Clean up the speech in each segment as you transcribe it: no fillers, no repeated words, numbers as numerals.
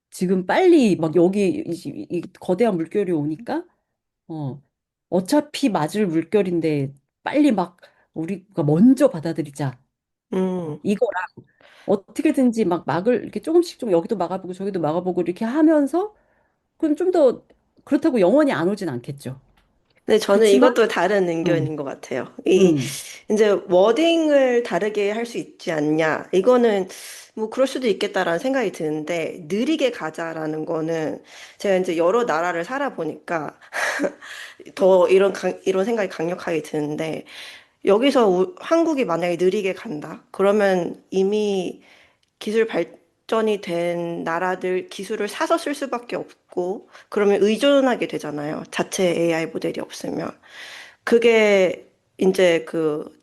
지금 빨리 막 여기 이 거대한 물결이 오니까 어 어차피 맞을 물결인데 빨리 막 우리가 먼저 받아들이자. 음. 이거랑 어떻게든지 막 막을 이렇게 조금씩 좀 여기도 막아보고 저기도 막아보고 이렇게 하면서 그럼 좀 더 그렇다고 영원히 안 오진 않겠죠. 근데 저는 그렇지만 이것도 다른 음, 의견인 것 같아요. 이 음, 이제 워딩을 다르게 할 수 있지 않냐? 이거는 뭐 그럴 수도 있겠다라는 생각이 드는데 느리게 가자라는 거는 제가 이제 여러 나라를 살아보니까 더 이런 생각이 강력하게 드는데 여기서 한국이 만약에 느리게 간다. 그러면 이미 기술 발전이 된 나라들 기술을 사서 쓸 수밖에 없고 그러면 의존하게 되잖아요. 자체 AI 모델이 없으면. 그게 이제 그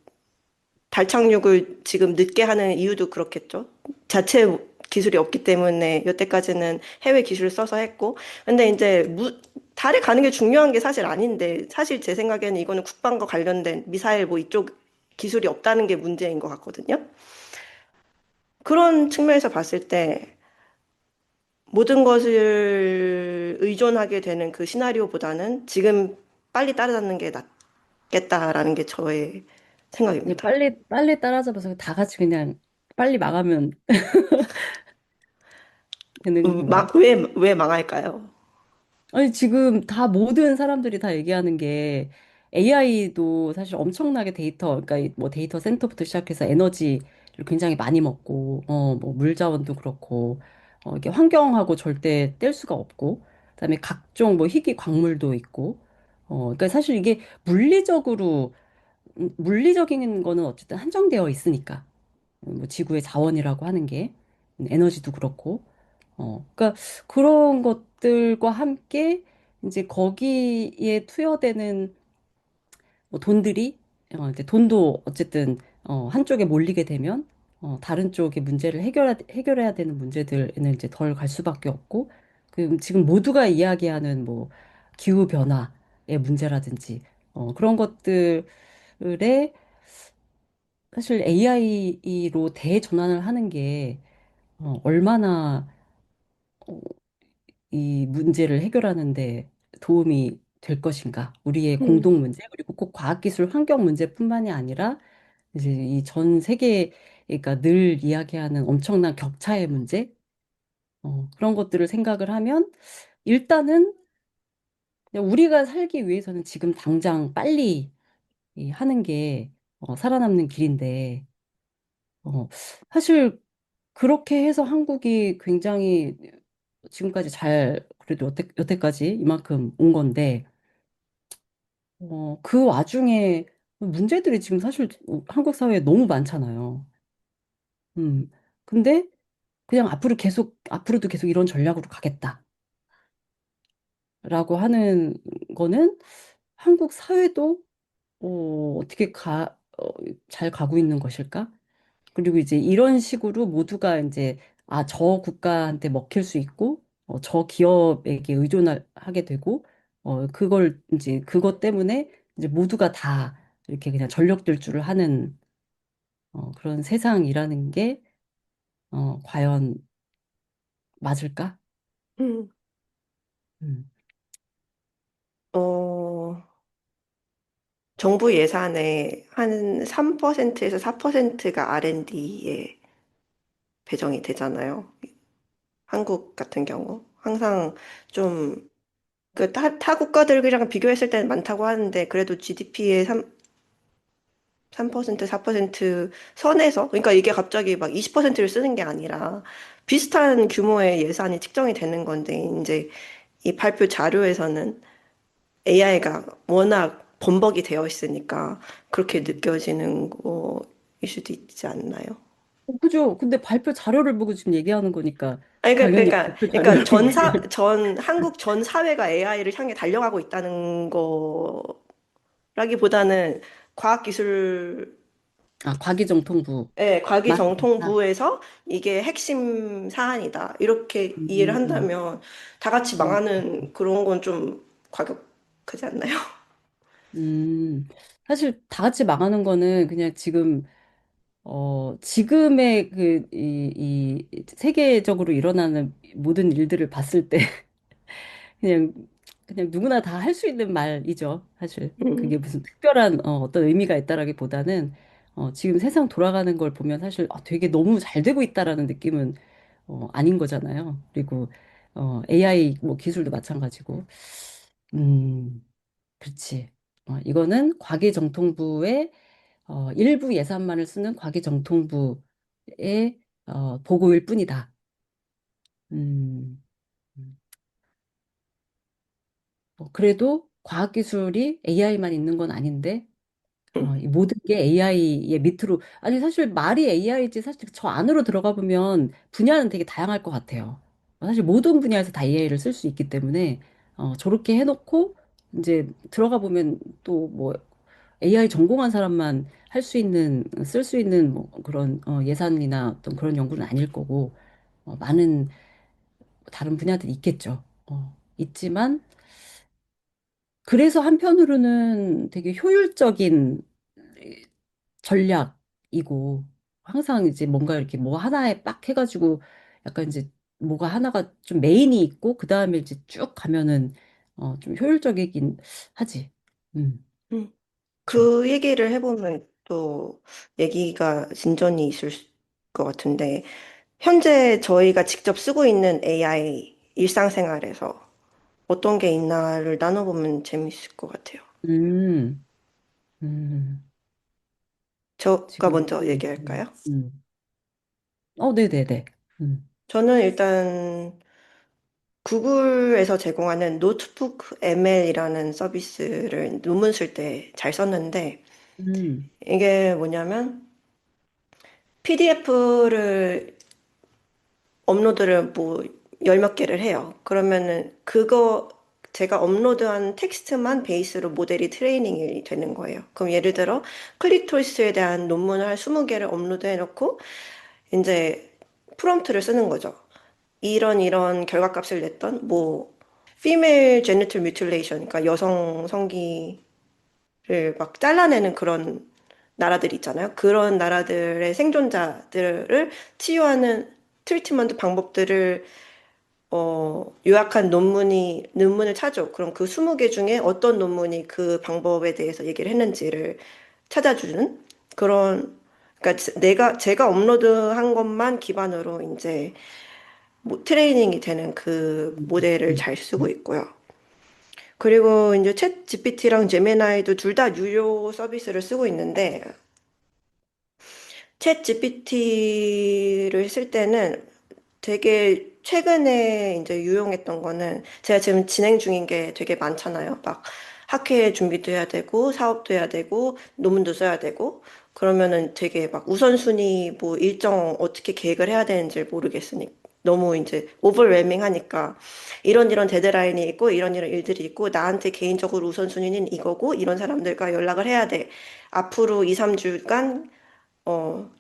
달 착륙을 지금 늦게 하는 이유도 그렇겠죠. 자체 기술이 없기 때문에 여태까지는 해외 기술을 써서 했고. 근데 이제 달에 가는 게 중요한 게 사실 아닌데, 사실 제 생각에는 이거는 국방과 관련된 미사일 뭐 이쪽 기술이 없다는 게 문제인 것 같거든요. 그런 측면에서 봤을 때 모든 것을 의존하게 되는 그 시나리오보다는 지금 빨리 따라잡는 게 낫겠다라는 게 저의 이제 생각입니다. 빨리 따라잡아서 다 같이 그냥 빨리 망하면 되는 건가? 왜 망할까요? 아니, 지금 다 모든 사람들이 다 얘기하는 게 AI도 사실 엄청나게 데이터, 그러니까 뭐 데이터 센터부터 시작해서 에너지를 굉장히 많이 먹고, 뭐 물 자원도 그렇고, 이게 환경하고 절대 뗄 수가 없고, 그다음에 각종 뭐 희귀 광물도 있고, 그러니까 사실 이게 물리적인 거는 어쨌든 한정되어 있으니까. 뭐 지구의 자원이라고 하는 게 에너지도 그렇고 그러니까 그런 것들과 함께 이제 거기에 투여되는 뭐 돈들이 이제 돈도 어쨌든 한쪽에 몰리게 되면 다른 쪽의 문제를 해결해야 되는 문제들에는 이제 덜 갈 수밖에 없고 그 지금 모두가 이야기하는 뭐 기후 변화의 문제라든지 그런 것들에 사실 AI로 대전환을 하는 게 얼마나 이 문제를 해결하는 도움이 될 것인가. 우리의 음, 공동 문제, 그리고 꼭 과학기술 환경 문제뿐만이 아니라 이제 이 전 세계, 그러니까 늘 이야기하는 엄청난 격차의 문제, 그런 것들을 생각을 하면 일단은 그냥 우리가 살기 위해서는 지금 당장 빨리 이 하는 게 살아남는 길인데, 어, 사실 그렇게 해서 한국이 굉장히 지금까지 그래도 여태까지 이만큼 온 건데, 그 와중에 문제들이 지금 사실 한국 사회에 너무 많잖아요. 음. 근데 그냥 앞으로도 계속 이런 전략으로 가겠다라고 하는 거는 한국 사회도 어떻게 잘 가고 있는 것일까? 그리고 이제 이런 식으로 모두가 이제 저 국가한테 먹힐 수 있고 저 기업에게 의존하게 되고 그걸 이제 그것 때문에 이제 모두가 다 이렇게 그냥 전력질주를 하는 그런 세상이라는 게 과연 맞을까? 음. 음. 어, 정부 예산의 한 3%에서 4%가 R&D에 배정이 되잖아요. 한국 같은 경우. 항상 좀, 타 국가들이랑 비교했을 때는 많다고 하는데, 그래도 GDP의 3% 4% 선에서, 그러니까 이게 갑자기 막 20%를 쓰는 게 아니라, 비슷한 규모의 예산이 측정이 되는 건데, 이제 이 발표 자료에서는 AI가 워낙 범벅이 되어 있으니까 그렇게 느껴지는 거일 수도 있지 않나요? 그죠? 근데 발표 자료를 보고 지금 얘기하는 거니까 아니, 당연히 발표 그러니까 자료를 보고 얘기해. 한국 전 사회가 AI를 향해 달려가고 있다는 거라기보다는 과학기술, 과기정통부 맞습니다. 과기정통부에서 이게 핵심 사안이다. 이렇게 이해를 음, 한다면 다 같이 음, 망하는 그런 건 좀 과격하지 않나요? 음. 사실 다 같이 망하는 거는 그냥 지금 지금의 이 세계적으로 일어나는 모든 일들을 봤을 때 그냥 그냥 누구나 다 할 수 있는 말이죠. 사실 그게 음, 무슨 특별한 어떤 의미가 있다라기보다는 지금 세상 돌아가는 걸 보면 사실 되게 너무 잘 되고 있다라는 느낌은 아닌 거잖아요. 그리고 AI 뭐 기술도 마찬가지고. 음, 그렇지. 이거는 과기정통부의 일부 예산만을 쓰는 과기정통부의 보고일 뿐이다. 음. 그래도 과학기술이 AI만 있는 건 아닌데, 음, 이 모든 게 AI의 밑으로, 아니, 사실 말이 AI지, 사실 저 안으로 들어가 보면 분야는 되게 다양할 것 같아요. 사실 모든 분야에서 다 AI를 쓸 수 있기 때문에, 저렇게 해놓고, 이제 들어가 보면 또 뭐, AI 전공한 사람만 할 수 있는, 쓸 수 있는 뭐 그런 예산이나 어떤 그런 연구는 아닐 거고, 많은 다른 분야들이 있겠죠. 있지만, 그래서 한편으로는 되게 효율적인 전략이고 항상 이제 뭔가 이렇게 뭐 하나에 빡 해가지고 약간 이제 뭐가 하나가 좀 메인이 있고 그 다음에 이제 쭉 가면은 좀 효율적이긴 하지. 음. 그렇죠. 그 얘기를 해보면 또 얘기가 진전이 있을 것 같은데, 현재 저희가 직접 쓰고 있는 AI 일상생활에서 어떤 게 있나를 나눠보면 재밌을 것 같아요. 음, 음, 저가 지금 먼저 얘기할까요? 네네네. 음, 저는 일단 구글에서 제공하는 노트북 ML이라는 서비스를 논문 쓸 때 잘 썼는데, 음, 이게 뭐냐면 PDF를 업로드를 뭐 열 몇 개를 해요. 그러면은 그거 제가 업로드한 텍스트만 베이스로 모델이 트레이닝이 되는 거예요. 그럼 예를 들어 클리토리스에 대한 논문을 한 20개를 업로드해 놓고 이제 프롬프트를 쓰는 거죠. 이런 결과값을 냈던 뭐 female genital mutilation, 그러니까 여성 성기를 막 잘라내는 그런 나라들 있잖아요. 그런 나라들의 생존자들을 치유하는 트리트먼트 방법들을 요약한 논문을 찾아. 그럼 그 20개 중에 어떤 논문이 그 방법에 대해서 얘기를 했는지를 찾아주는 그런, 그러니까 제가 업로드한 것만 기반으로 이제 뭐 트레이닝이 되는 그 음, 모델을 음, 잘 쓰고 음, 있고요. 그리고 이제 챗 GPT랑 제미나이도 둘 다 유료 서비스를 쓰고 있는데, 챗 GPT를 쓸 때는 되게 최근에 이제 유용했던 거는 제가 지금 진행 중인 게 되게 많잖아요. 막 학회 준비도 해야 되고 사업도 해야 되고 논문도 써야 되고 그러면은 되게 막 우선순위 뭐 일정 어떻게 계획을 해야 되는지 모르겠으니 너무 이제 오버웰밍 하니까 이런 데드라인이 있고 이런 일들이 있고 나한테 개인적으로 우선순위는 이거고 이런 사람들과 연락을 해야 돼. 앞으로 2, 3주간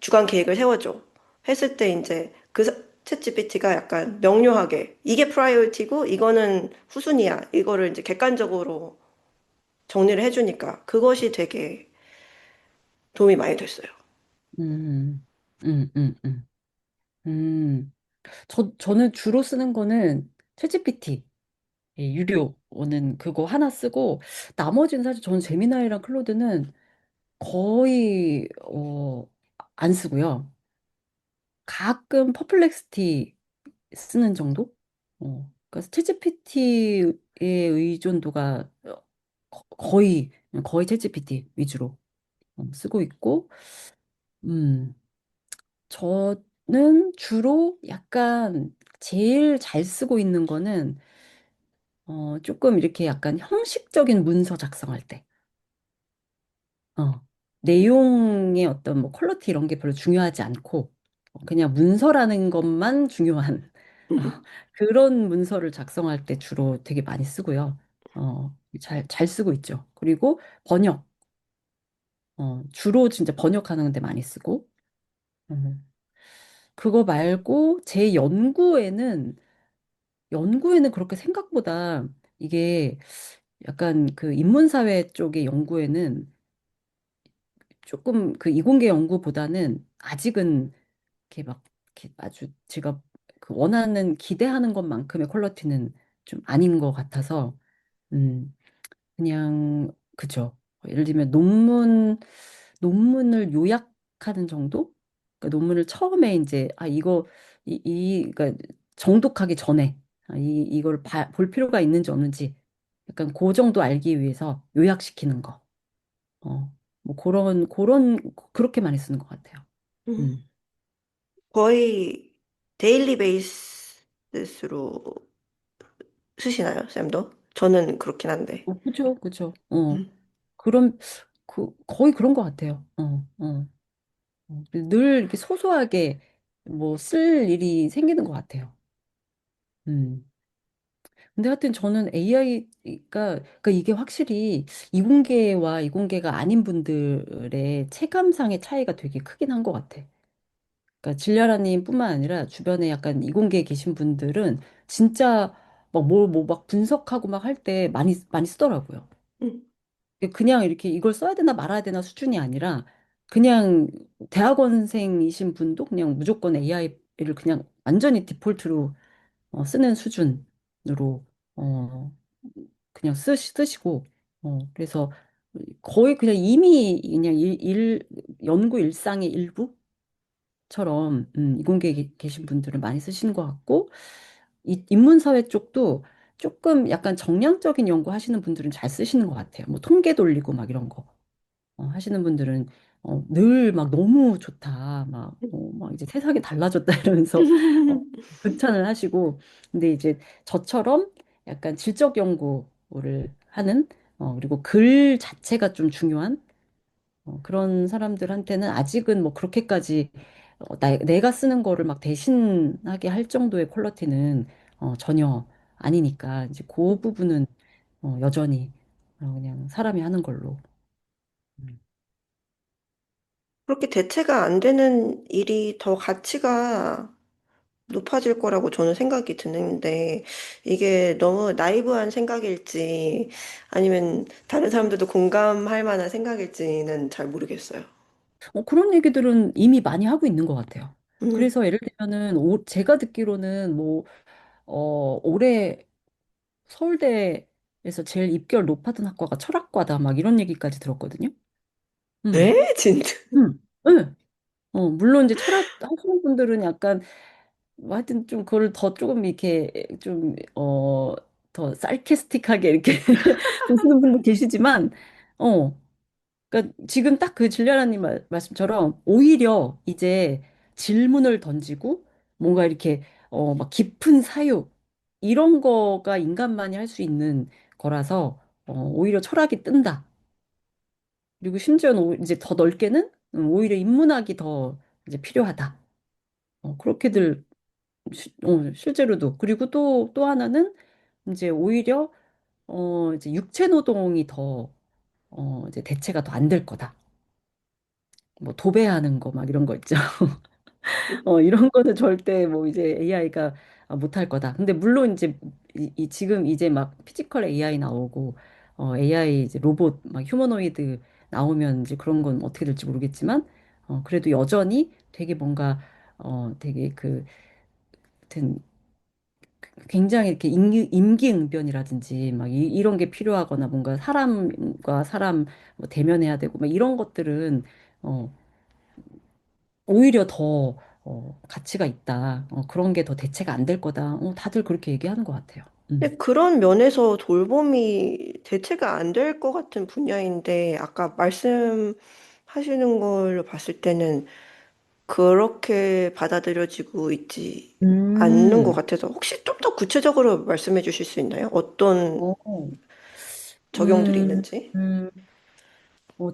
주간 계획을 세워줘. 했을 때 이제 챗GPT가 약간 명료하게 이게 프라이어티고 이거는 후순위야. 이거를 이제 객관적으로 정리를 해주니까 그것이 되게 도움이 많이 됐어요. 음, 음, 음, 음. 음. 저는 주로 쓰는 거는 챗GPT. 유료는 그거 하나 쓰고 나머지는 사실 저는 제미나이랑 클로드는 거의 안 쓰고요. 가끔 퍼플렉스티 쓰는 정도? 그래서 챗GPT의 의존도가 거의 챗GPT 위주로 쓰고 있고, 음, 저는 주로 약간 제일 잘 쓰고 있는 거는 조금 이렇게 약간 형식적인 문서 작성할 때, 어, 내용의 어떤 뭐 퀄리티 이런 게 별로 중요하지 않고, 그냥 문서라는 것만 중요한 그런 문서를 작성할 때 주로 되게 많이 쓰고요. 잘 쓰고 있죠. 그리고 번역, 주로 진짜 번역하는 데 많이 쓰고, 음, 그거 말고 제 연구에는 그렇게 생각보다 이게 약간 그 인문사회 쪽의 연구에는 조금 그 이공계 연구보다는 아직은 이렇게 막 이렇게 아주 제가 그 원하는 기대하는 것만큼의 퀄리티는 좀 아닌 것 같아서 음 그냥 그죠. 예를 들면 논문을 요약하는 정도? 그러니까 논문을 처음에 이제 아 이거 그러니까 정독하기 전에 이걸 볼 필요가 있는지 없는지 약간 그 정도 알기 위해서 요약시키는 거. 뭐 그런 그렇게 많이 쓰는 것 같아요. 음, 음. 거의 데일리 베이스로 쓰시나요, 쌤도? 저는 그렇긴 한데. 그죠, 그죠. 음. 그런 거의 그런 것 같아요. 늘 이렇게 소소하게 뭐 쓸 일이 생기는 것 같아요. 음. 근데 하여튼 저는 그러니까 이게 확실히 이공계와 이공계가 아닌 분들의 체감상의 차이가 되게 크긴 한 것 같아. 그러니까 진ля라님뿐만 아니라 주변에 약간 이공계에 계신 분들은 진짜 막 뭐 막 분석하고 막 할 때 많이 쓰더라고요. 음. 그냥 이렇게 이걸 써야 되나 말아야 되나 수준이 아니라 그냥 대학원생이신 분도 그냥 무조건 AI를 그냥 완전히 디폴트로 쓰는 수준으로 어, 그냥 쓰시고 그래서 거의 그냥 이미 그냥 연구 일상의 일부처럼 이공계에 계신 분들은 많이 쓰시는 것 같고 인문사회 쪽도 조금 약간 정량적인 연구 하시는 분들은 잘 쓰시는 것 같아요. 뭐 통계 돌리고 막 이런 거 하시는 분들은 늘 막 너무 좋다 막 이제 세상이 달라졌다 이러면서 어, 극찬을 하시고 근데 이제 저처럼 약간 질적 연구를 하는 그리고 글 자체가 좀 중요한 그런 사람들한테는 아직은 뭐 그렇게까지 내가 쓰는 거를 막 대신하게 할 정도의 퀄리티는 전혀 아니니까 이제 그 부분은 여전히 그냥 사람이 하는 걸로. 음. 그렇게 대체가 안 되는 일이 더 가치가 높아질 거라고 저는 생각이 드는데, 이게 너무 나이브한 생각일지, 아니면 다른 사람들도 공감할 만한 생각일지는 잘 모르겠어요. 그런 얘기들은 이미 많이 하고 있는 것 같아요. 음. 그래서 예를 들면은 제가 듣기로는 뭐 올해 서울대에서 제일 입결 높았던 학과가 철학과다 막 이런 얘기까지 들었거든요. 음, 에? 진짜? 네. 물론 이제 철학 하시는 분들은 약간 뭐 하여튼 좀 그걸 더 조금 이렇게 좀 더 sarcastic하게 이렇게 보시는 분도 계시지만 어 그러니까 지금 딱 그 진ля라님 말씀처럼 오히려 이제 질문을 던지고 뭔가 이렇게 막 깊은 사유 이런 거가 인간만이 할 수 있는 거라서 오히려 철학이 뜬다. 그리고 심지어는 이제 더 넓게는 오히려 인문학이 더 이제 필요하다. 음. 그렇게들 실제로도 그리고 또 하나는 이제 오히려 이제 육체 노동이 더 이제 대체가 더 안 될 거다. 뭐 도배하는 거 막 이런 거 있죠. 이런 거는 절대 뭐 이제 AI가 못할 거다. 근데 물론 이제 지금 이제 막 피지컬 AI 나오고 AI 이제 로봇 막 휴머노이드 나오면 이제 그런 건 어떻게 될지 모르겠지만 그래도 여전히 되게 뭔가 되게 하여튼 굉장히 이렇게 임기응변이라든지 막 이런 게 필요하거나 뭔가 사람과 사람 뭐 대면해야 되고 막 이런 것들은 어, 오히려 더 가치가 있다. 그런 게 더 대체가 안 될 거다. 다들 그렇게 얘기하는 것 같아요. 근데 그런 면에서 돌봄이 대체가 안 될 것 같은 분야인데, 아까 말씀하시는 걸로 봤을 때는 그렇게 받아들여지고 있지 않는 것 음, 같아서, 혹시 좀 더 구체적으로 말씀해 주실 수 있나요? 어떤 어, 적용들이 음, 있는지? 음,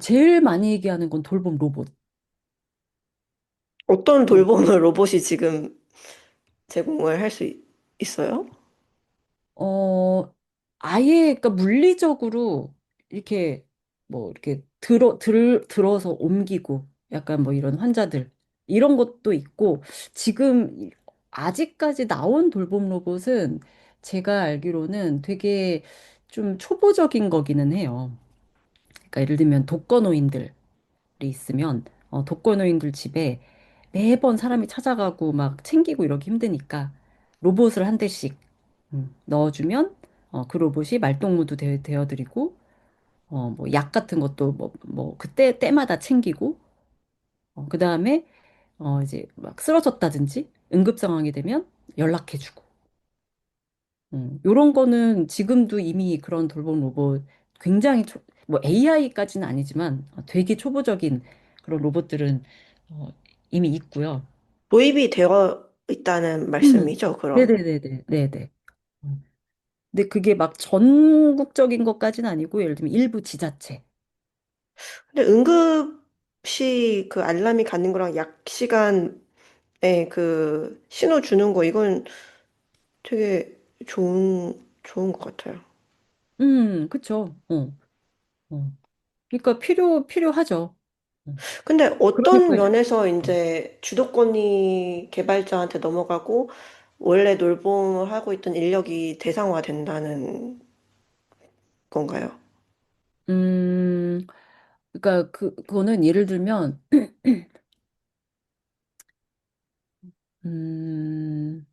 제일 많이 얘기하는 건 돌봄 로봇. 어떤 어, 돌봄을 로봇이 지금 제공을 할 수 있어요? 어, 아예, 그러니까 물리적으로 이렇게 뭐 이렇게 들어서 옮기고 약간 뭐 이런 환자들 이런 것도 있고 지금 아직까지 나온 돌봄 로봇은 제가 알기로는 되게 좀 초보적인 거기는 해요. 그러니까 예를 들면 독거노인들. 있으면 독거노인들 집에 매번 사람이 찾아가고 막 챙기고 이러기 힘드니까 로봇을 한 대씩 넣어주면 그 로봇이 말동무도 되어드리고 뭐 약 같은 것도 뭐 그때 때마다 챙기고 그다음에 이제 막 쓰러졌다든지 응급 상황이 되면 연락해주고 요런 거는 지금도 이미 그런 돌봄 로봇 굉장히 뭐 AI까지는 아니지만 되게 초보적인 그런 로봇들은 어, 이미 있고요. 도입이 되어 있다는 음. 말씀이죠, 그럼. 네네네네. 네네. 음. 근데 그게 막 전국적인 것까지는 아니고 예를 들면 일부 지자체. 근데 응급시 그 알람이 가는 거랑 약 시간에 그 신호 주는 거, 이건 되게 좋은 것 같아요. 그쵸. 그러니까 필요하죠. 어. 근데 어떤 그러니까 면에서 이제 주도권이 개발자한테 넘어가고 원래 놀봉을 하고 있던 인력이 대상화된다는 건가요? 음, 그러니까 그거는 예를 들면 음,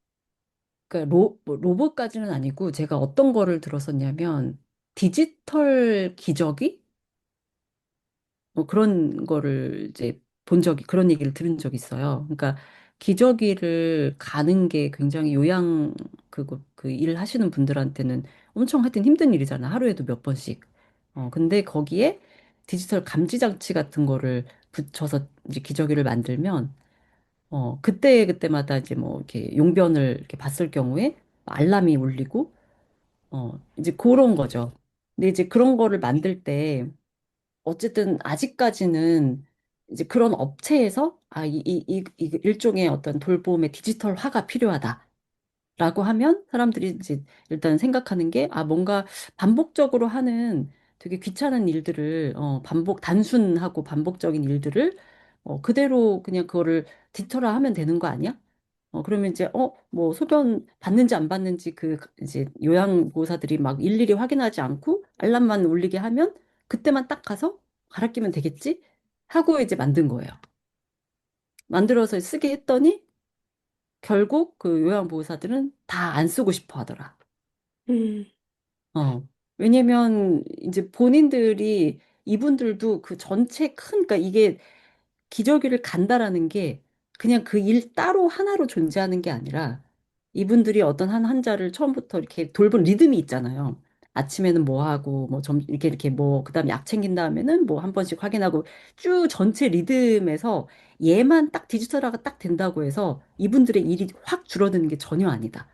그러니까 뭐 로봇까지는 아니고 제가 어떤 거를 들었었냐면 디지털 기저귀 뭐 그런 거를 이제 그런 얘기를 들은 적이 있어요. 그러니까 기저귀를 가는 게 굉장히 그 일을 하시는 분들한테는 엄청 하여튼 힘든 일이잖아. 하루에도 몇 번씩. 근데 거기에 디지털 감지 장치 같은 거를 붙여서 이제 기저귀를 만들면 그때마다 이제 뭐 이렇게 용변을 이렇게 봤을 경우에 알람이 울리고 이제 그런 거죠. 근데 이제 그런 거를 만들 때 어쨌든 아직까지는 이제 그런 업체에서 이 일종의 어떤 돌봄의 디지털화가 필요하다라고 하면 사람들이 이제 일단 생각하는 게 뭔가 반복적으로 하는 되게 귀찮은 일들을 단순하고 반복적인 일들을 그대로 그냥 그거를 디지털화 하면 되는 거 아니야? 그러면 이제, 뭐, 소변 받는지 안 받는지 이제 요양보호사들이 막 일일이 확인하지 않고 알람만 울리게 하면 그때만 딱 가서 갈아 끼면 되겠지? 하고 이제 만든 거예요. 만들어서 쓰게 했더니 결국 그 요양보호사들은 다 안 쓰고 싶어 하더라. 음, 왜냐면 이제 본인들이 이분들도 그 전체 그러니까 이게 기저귀를 간다라는 게 그냥 그 일 따로 하나로 존재하는 게 아니라 이분들이 어떤 한 환자를 처음부터 이렇게 돌본 리듬이 있잖아요. 아침에는 뭐 하고 뭐 이렇게 뭐 그다음 약 챙긴 다음에는 뭐 한 번씩 확인하고 쭉 전체 리듬에서 얘만 딱 디지털화가 딱 된다고 해서 이분들의 일이 확 줄어드는 게 전혀 아니다.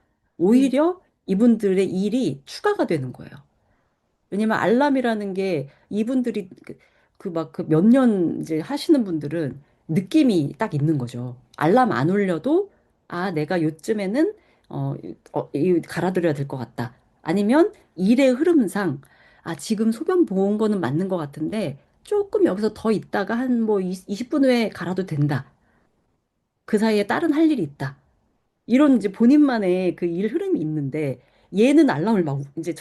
음, 오히려 이분들의 일이 추가가 되는 거예요. 왜냐면 알람이라는 게 이분들이 그 몇 년 이제 하시는 분들은 느낌이 딱 있는 거죠. 알람 안 울려도 내가 요쯤에는 갈아드려야 될 것 같다. 아니면 일의 흐름상 지금 소변 보온 거는 맞는 것 같은데 조금 여기서 더 있다가 한 뭐 20분 후에 갈아도 된다. 그 사이에 다른 할 일이 있다. 이런 이제 본인만의 그 일 흐름이 있는데 얘는 알람을 막 이제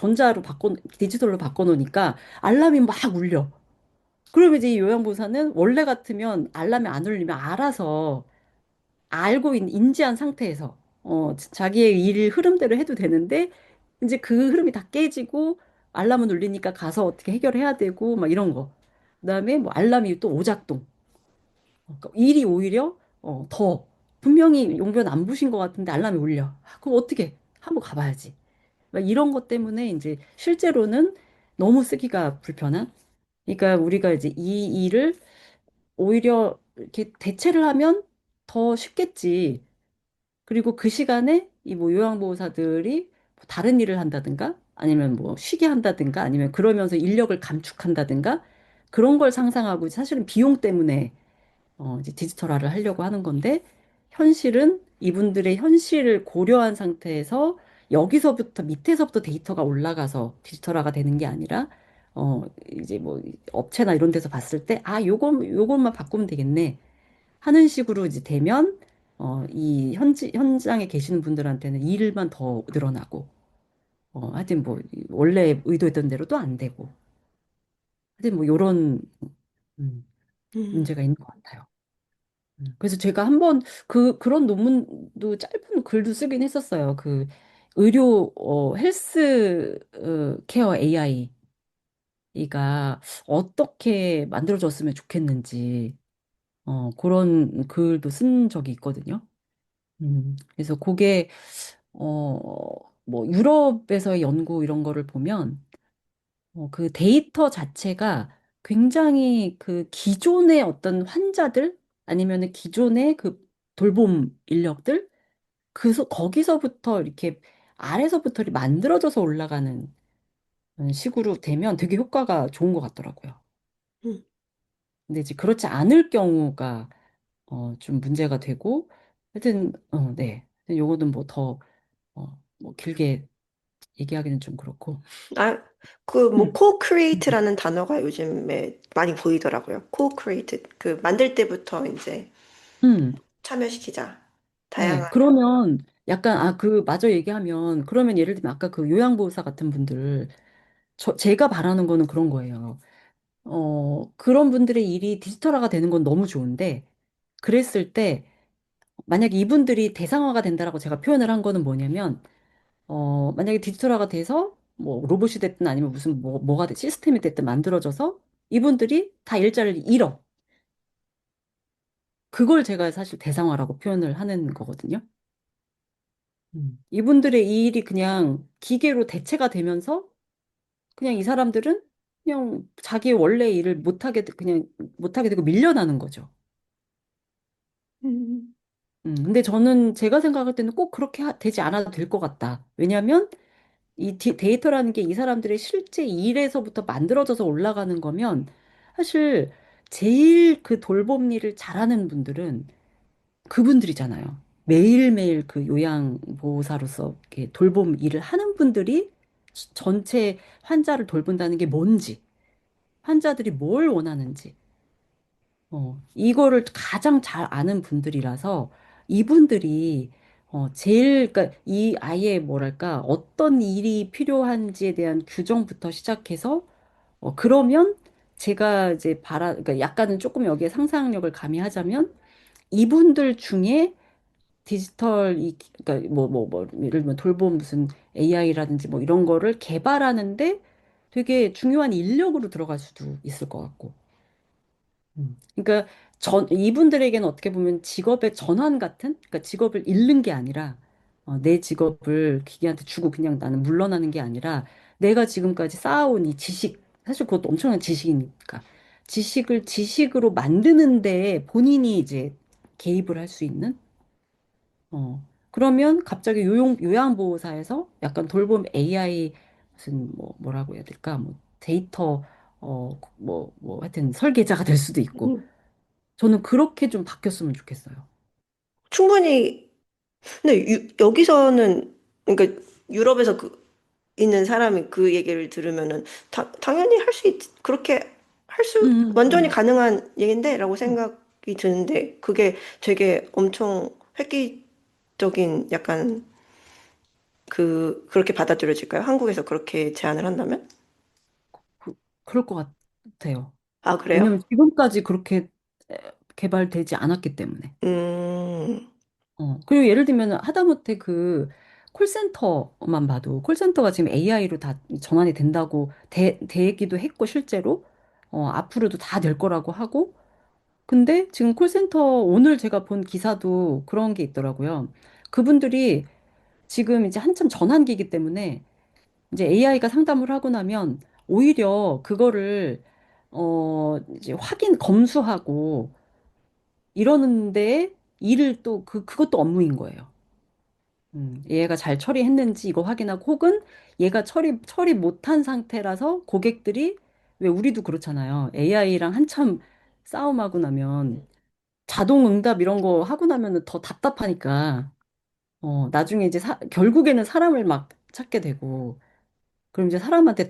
디지털로 바꿔놓으니까 알람이 막 울려. 그러면 이제 이 요양보호사는 원래 같으면 알람이 안 울리면 알아서 인지한 상태에서 자기의 일 흐름대로 해도 되는데 이제 그 흐름이 다 깨지고 알람은 울리니까 가서 어떻게 해결해야 되고 막 이런 거. 그다음에 뭐 알람이 또 오작동. 그러니까 일이 오히려 더 분명히 용변 안 부신 것 같은데 알람이 울려. 그럼 어떻게? 한번 가봐야지. 막 이런 것 때문에 이제 실제로는 너무 쓰기가 불편한. 그러니까 우리가 이제 이 일을 오히려 이렇게 대체를 하면 더 쉽겠지. 그리고 그 시간에 이 뭐 요양보호사들이 뭐 다른 일을 한다든가 아니면 뭐 쉬게 한다든가 아니면 그러면서 인력을 감축한다든가 그런 걸 상상하고 사실은 비용 때문에 이제 디지털화를 하려고 하는 건데, 현실은 이분들의 현실을 고려한 상태에서 여기서부터 밑에서부터 데이터가 올라가서 디지털화가 되는 게 아니라, 이제 뭐 업체나 이런 데서 봤을 때, 요것만 바꾸면 되겠네. 하는 식으로 이제 되면, 이 현장에 계시는 분들한테는 일만 더 늘어나고, 하여튼 뭐, 원래 의도했던 대로 또 안 되고, 하여튼 뭐, 요런, 음. 음. 문제가 있는 것 같아요. 그래서 제가 한번 그런 논문도 짧은 글도 쓰긴 했었어요. 그 의료, 헬스, 케어 AI가 어떻게 만들어졌으면 좋겠는지, 그런 글도 쓴 적이 있거든요. 그래서 그게, 뭐, 유럽에서의 연구 이런 거를 보면, 그 데이터 자체가 굉장히 그 기존의 어떤 환자들 아니면은 기존의 그 돌봄 인력들 거기서부터 이렇게 아래서부터 이렇게 만들어져서 올라가는 식으로 되면 되게 효과가 좋은 것 같더라고요. 음. 근데 이제 그렇지 않을 경우가 좀 문제가 되고 하여튼 네. 요거는 뭐 더 뭐 길게 얘기하기는 좀 그렇고. 아, 그 뭐 음. co-create라는 단어가 요즘에 많이 보이더라고요. co-create. 그 만들 때부터 이제 음. 참여시키자. 네, 다양한. 그러면 약간, 마저 얘기하면, 그러면 예를 들면 아까 그 요양보호사 같은 분들, 제가 바라는 거는 그런 거예요. 그런 분들의 일이 디지털화가 되는 건 너무 좋은데, 그랬을 때, 만약에 이분들이 대상화가 된다라고 제가 표현을 한 거는 뭐냐면, 만약에 디지털화가 돼서, 뭐, 로봇이 됐든 아니면 무슨 뭐가 시스템이 됐든 만들어져서, 이분들이 다 일자리를 잃어. 그걸 제가 사실 대상화라고 표현을 하는 거거든요. 이분들의 이 일이 그냥 기계로 대체가 되면서 그냥 이 사람들은 그냥 자기 원래 일을 그냥 못하게 되고 밀려나는 거죠. 음. 근데 저는 제가 생각할 때는 꼭 그렇게 되지 않아도 될 것 같다. 왜냐하면 이 데이터라는 게 이 사람들의 실제 일에서부터 만들어져서 올라가는 거면 사실 제일 그 돌봄 일을 잘하는 분들은 그분들이잖아요. 매일매일 그 요양보호사로서 이렇게 돌봄 일을 하는 분들이 전체 환자를 돌본다는 게 뭔지, 환자들이 뭘 원하는지, 이거를 가장 잘 아는 분들이라서 이분들이 그러니까 이 아이의 뭐랄까, 어떤 일이 필요한지에 대한 규정부터 시작해서, 그러면 제가 이제 그러니까 약간은 조금 여기에 상상력을 가미하자면 이분들 중에 그러니까 예를 들면 돌봄 무슨 AI라든지 뭐 이런 거를 개발하는데 되게 중요한 인력으로 들어갈 수도 있을 것 같고. 그러니까 이분들에게는 어떻게 보면 직업의 전환 같은, 그러니까 직업을 잃는 게 아니라 내 직업을 기계한테 주고 그냥 나는 물러나는 게 아니라 내가 지금까지 쌓아온 이 지식, 사실 그것도 엄청난 지식이니까 지식을 지식으로 만드는 데 본인이 이제 개입을 할 수 있는 그러면 갑자기 요양보호사에서 약간 돌봄 AI 무슨 뭐라고 해야 될까? 뭐 데이터, 하여튼 설계자가 될 수도 있고. 음. 저는 그렇게 좀 바뀌었으면 좋겠어요. 충분히. 근데 여기서는 그러니까 유럽에서 있는 사람이 그 얘기를 들으면은 당연히 할 수 그렇게 할 수 음, 완전히 음, 가능한 얘긴데라고 음. 생각이 드는데 그게 되게 엄청 획기적인 약간 그렇게 받아들여질까요? 한국에서 그렇게 제안을 한다면? 그, 그럴 것 같아요. 아, 그래요? 왜냐면 지금까지 그렇게 개발되지 않았기 때문에. 음. 그리고 예를 들면 하다못해 그 콜센터만 봐도 콜센터가 지금 AI로 다 전환이 된다고 되기도 했고 실제로 앞으로도 다 될 거라고 하고 근데 지금 콜센터 오늘 제가 본 기사도 그런 게 있더라고요. 그분들이 지금 이제 한참 전환기이기 때문에 이제 AI가 상담을 하고 나면 오히려 그거를 이제 검수하고 이러는데 일을 또 그것도 업무인 거예요. 얘가 잘 처리했는지 이거 확인하고 혹은 얘가 처리 못한 상태라서 고객들이 왜 우리도 그렇잖아요. AI랑 한참 싸움하고 나면 자동 응답 이런 거 하고 나면은 더 답답하니까 나중에 이제 결국에는 사람을 막 찾게 되고 그럼 이제 사람한테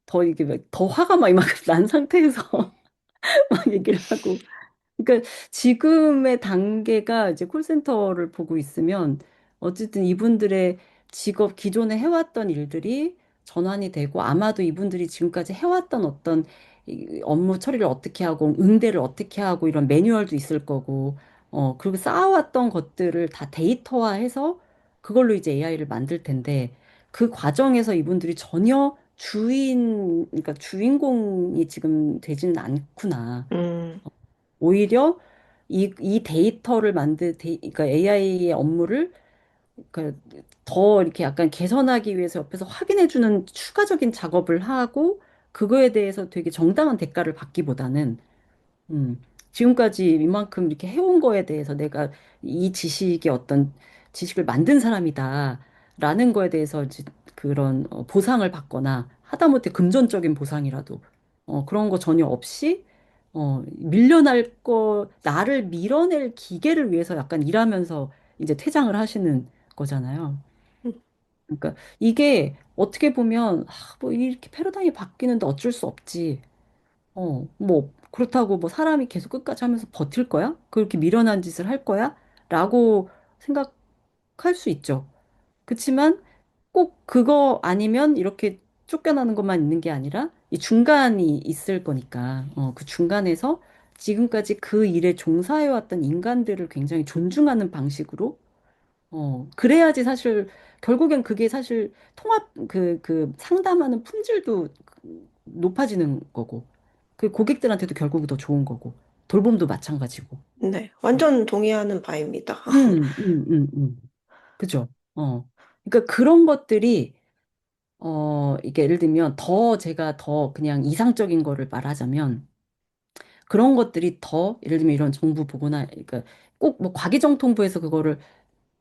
더 이게 막더 화가 막 난 상태에서 막 얘기를 하고 그러니까 지금의 단계가 이제 콜센터를 보고 있으면 어쨌든 이분들의 기존에 해왔던 일들이 전환이 되고 아마도 이분들이 지금까지 해왔던 어떤 이 업무 처리를 어떻게 하고 응대를 어떻게 하고 이런 매뉴얼도 있을 거고 그리고 쌓아왔던 것들을 다 데이터화해서 그걸로 이제 AI를 만들 텐데 그 과정에서 이분들이 전혀 그러니까 주인공이 지금 되지는 않구나. 음, 오히려 이 데이터를 그러니까 AI의 업무를 그러니까 더 이렇게 약간 개선하기 위해서 옆에서 확인해주는 추가적인 작업을 하고 그거에 대해서 되게 정당한 대가를 받기보다는 음, 지금까지 이만큼 이렇게 해온 거에 대해서 내가 이 지식의 어떤 지식을 만든 사람이다라는 거에 대해서 이제 그런 보상을 받거나 하다못해 금전적인 보상이라도 그런 거 전혀 없이 나를 밀어낼 기계를 위해서 약간 일하면서 이제 퇴장을 하시는 거잖아요. 그러니까 이게 어떻게 보면 뭐 이렇게 패러다임이 바뀌는데 어쩔 수 없지. 뭐, 그렇다고 뭐 사람이 계속 끝까지 하면서 버틸 거야? 그렇게 미련한 짓을 할 거야? 라고 생각할 수 있죠. 그치만 꼭 그거 아니면 이렇게 쫓겨나는 것만 있는 게 아니라 이 중간이 있을 거니까, 그 중간에서 지금까지 그 일에 종사해왔던 인간들을 굉장히 존중하는 방식으로 그래야지 사실, 결국엔 그게 사실 그 상담하는 품질도 높아지는 거고, 그 고객들한테도 결국은 더 좋은 거고, 돌봄도 마찬가지고. 네, 완전 동의하는 바입니다. 음, 음, 음. 그죠? 그러니까 그런 것들이, 이게 예를 들면 제가 더 그냥 이상적인 거를 말하자면, 그런 것들이 더, 예를 들면 이런 정부 보고나, 그러니까 꼭 뭐 과기정통부에서 그거를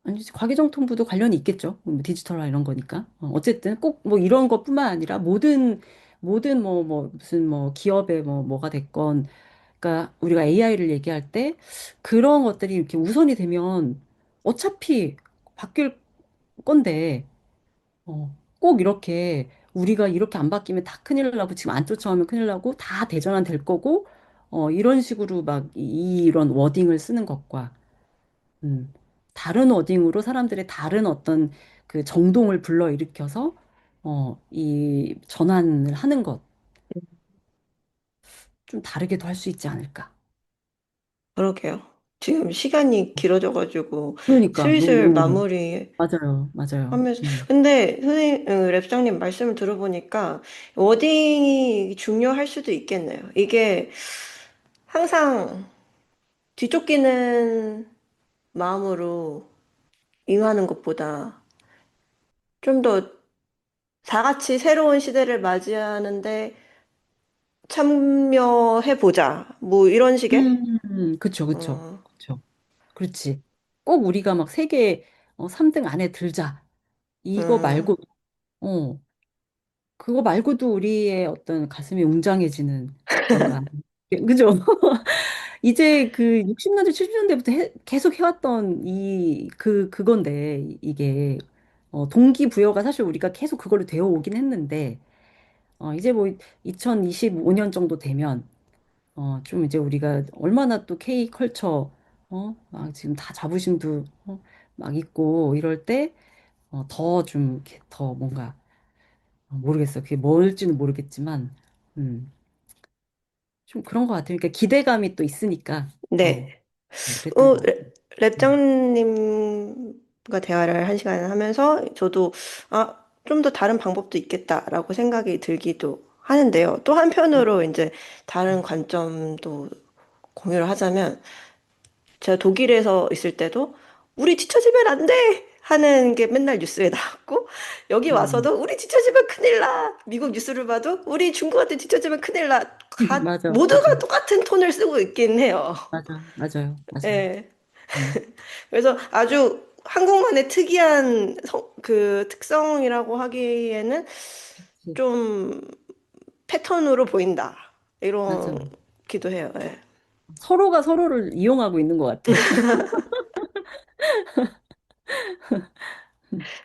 아니, 과기정통부도 관련이 있겠죠. 뭐 디지털화 이런 거니까. 어쨌든 꼭 뭐 이런 것뿐만 아니라 모든 무슨 뭐 기업에 뭐가 됐건, 그러니까 우리가 AI를 얘기할 때 그런 것들이 이렇게 우선이 되면 어차피 바뀔 건데, 꼭 이렇게 우리가 이렇게 안 바뀌면 다 큰일 나고 지금 안 쫓아오면 큰일 나고 다 대전환 될 거고, 이런 식으로 막 이런 워딩을 쓰는 것과 음, 다른 어딩으로 사람들의 다른 어떤 그 정동을 불러일으켜서 이 전환을 하는 것 좀 다르게도 할 수 있지 않을까. 그러게요. 지금 시간이 길어져가지고 그러니까 슬슬 너무 마무리 맞아요, 맞아요. 하면서 근데 선생님 랩장님 말씀을 들어보니까 워딩이 중요할 수도 있겠네요. 이게 항상 뒤쫓기는 마음으로 임하는 것보다 좀 더 다 같이 새로운 시대를 맞이하는데 참여해보자. 뭐 이런 식의? 그쵸, 그쵸, 어, 그쵸. 그렇지. 꼭 우리가 막 세계 3등 안에 들자. 이거 음, 말고, 어, 그거 말고도 우리의 어떤 가슴이 웅장해지는 뭔가, 그죠? 이제 그 60년대, 70년대부터 계속 해왔던 그건데, 이게, 동기부여가 사실 우리가 계속 그걸로 되어 오긴 했는데, 이제 뭐 2025년 정도 되면, 좀 이제 우리가 얼마나 또 K컬처, 막 지금 다 자부심도, 막 있고 이럴 때, 더 좀, 이렇게 더 뭔가, 모르겠어. 그게 뭘지는 모르겠지만, 음, 좀 그런 것 같아요. 그러니까 기대감이 또 있으니까, 네. 그랬던 것 같아요. 음. 랩장님과 대화를 한 시간 하면서 저도 좀 더 다른 방법도 있겠다라고 생각이 들기도 하는데요. 또 한편으로 이제 다른 관점도 공유를 하자면 제가 독일에서 있을 때도 우리 뒤처지면 안 돼! 하는 게 맨날 뉴스에 나왔고 여기 음. 와서도 우리 뒤처지면 큰일 나! 미국 뉴스를 봐도 우리 중국한테 뒤처지면 큰일 나! 맞아, 모두가 맞아, 똑같은 톤을 쓰고 있긴 해요. 맞아요, 맞아요. 예. 음, 그래서 아주 한국만의 특이한 그 특성이라고 하기에는 그치. 좀 패턴으로 보인다. 이런 맞아. 기도 해요. 예. 서로가 서로를 이용하고 있는 것 같아.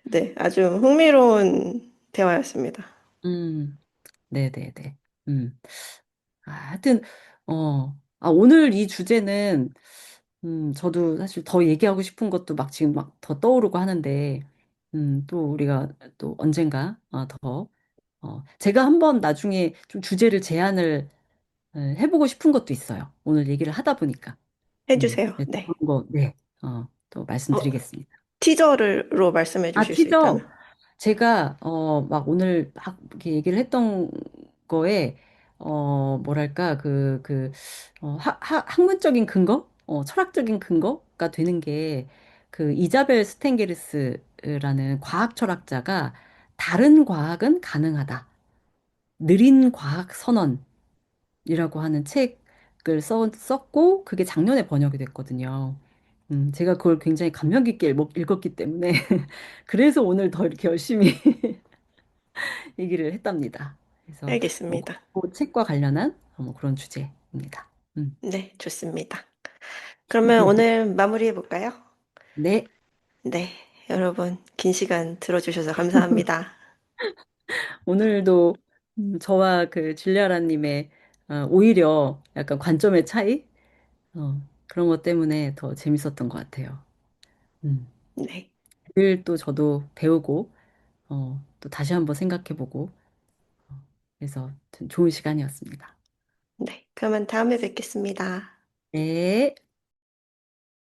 네, 아주 흥미로운 대화였습니다. 음, 네네네. 음. 하여튼, 오늘 이 주제는, 저도 사실 더 얘기하고 싶은 것도 막 지금 막 더 떠오르고 하는데, 또 우리가 또 언젠가, 제가 한번 나중에 좀 주제를 제안을 해보고 싶은 것도 있어요. 오늘 얘기를 하다 보니까. 해주세요. 네, 또 네. 그런 거, 네, 또 어, 말씀드리겠습니다. 티저로 말씀해 아, 주실 수 티저. 있다면. 제가, 막 오늘 막 이렇게 얘기를 했던 거에, 뭐랄까, 학문적인 근거? 철학적인 근거가 되는 게, 그, 이자벨 스텐게르스라는 과학 철학자가 다른 과학은 가능하다. 느린 과학 선언이라고 하는 책을 썼고, 그게 작년에 번역이 됐거든요. 제가 그걸 굉장히 감명 깊게 읽었기 때문에, 그래서 오늘 더 이렇게 열심히 얘기를 했답니다. 그래서 뭐, 알겠습니다. 그 책과 관련한 뭐 그런 주제입니다. 음. 네, 좋습니다. 그러면 오늘 마무리해 볼까요? 네, 네, 여러분, 긴 시간 들어주셔서 감사합니다. 오늘도 저와 그 줄리아라님의 오히려 약간 관점의 차이 그런 것 때문에 더 재밌었던 것 같아요. 음. 네, 늘 또 저도 배우고 또 다시 한번 생각해보고 그래서 좀 좋은 시간이었습니다. 네. 그러면 다음에 뵙겠습니다. 네.